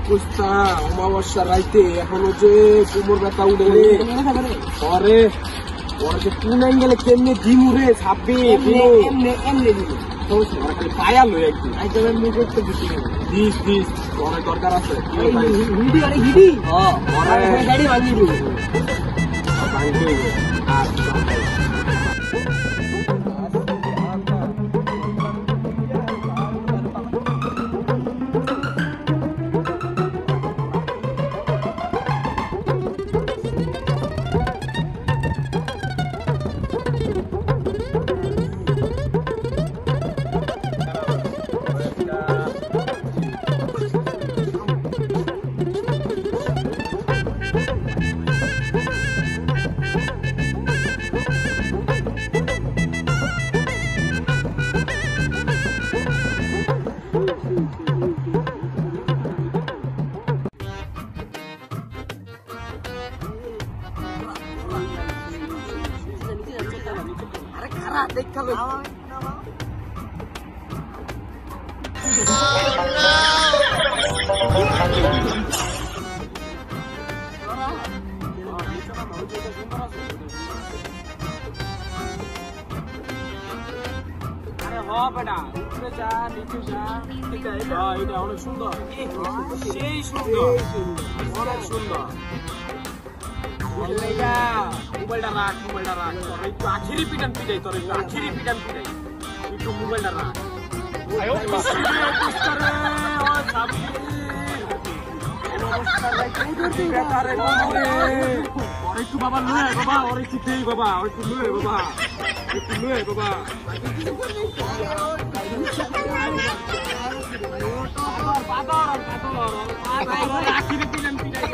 কুস্তা অমাবস্যা রাইতে এখনো যে কোমর ব্যথা উঠে পরে ওরা যে কোন অ্যাঙ্গেলে কেমনে দিমুরে ছাপবে পায়া লই একদিন মুখ করতে দিস অনেক দরকার আছে গাড়ি ভাঙি देखा लो বেটা উপরে যা নিচে যা এটা অনেক সুন্দর সেই সুন্দর অনেক সুন্দর মোবাইলটা রাখ তোর একটু আখিরি পিটান পিটাই একটু মোবাইলটা রাখ একটু বাবা লুয়ে বাবা ওর একটু দেই বাবা একটু লুয়ে বাবা আখিরি পিটান পিটাই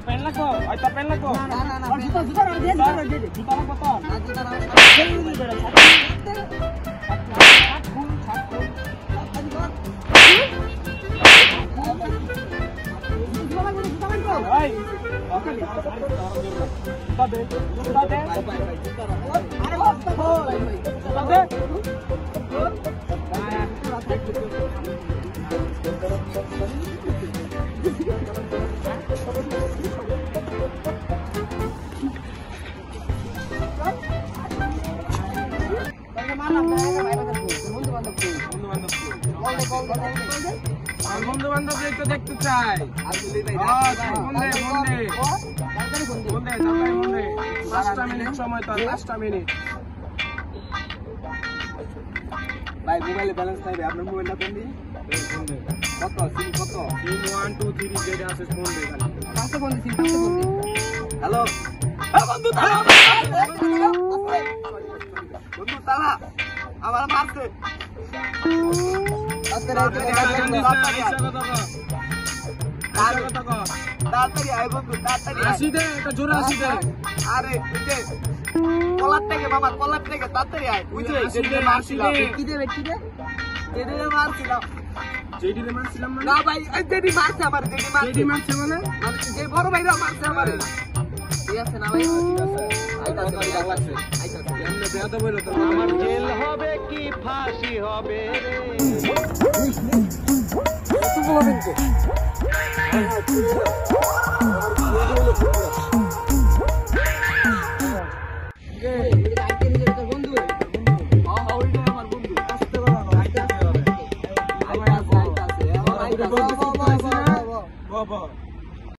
पेन लगो और जूता বন্ধু বান্ধব দেখতে চাই সময় তো 5টা মিনিট ভাই মোবাইলে ব্যালেন্স নাই আপনার মোবাইলটা কোন দিন কত সিম 1 2 3 যেটা আছে ফোন দে খালি কাছে ফোন দিছি হ্যালো বন্ধু তারা আমার মারছে তাড়াতাড়ি আয় বন্ধু তাড়াতাড়ি আসি দে একটা জোরে আসি দে আরে বুঝে কলার থেকে বাবা কলার থেকে তাড়াতাড়ি আয় বুঝে যেদিনে মারছিলাম কি দে যেদিনে মারছিলাম না ভাই যেদি মারছে আমার যেদি মারছে মানে যে বড় ভাইরা মারছে আমারে ঠিক আছে না ভাই আমার জেল হবে কি ফাঁসি হবে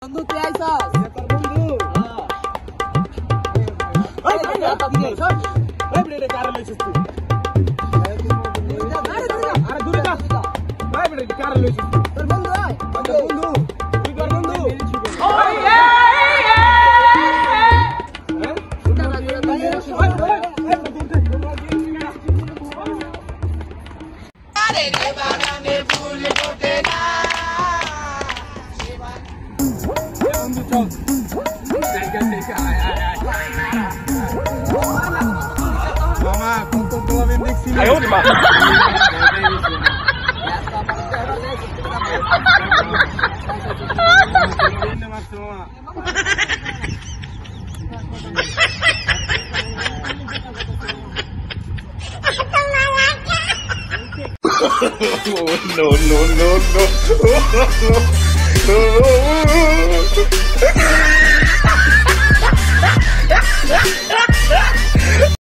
বন্ধু কে আইছস বন্ধু Everybody বাগানে ফুল ফোটে না। মামা কত গোলামের দেখছি no, no, no, no.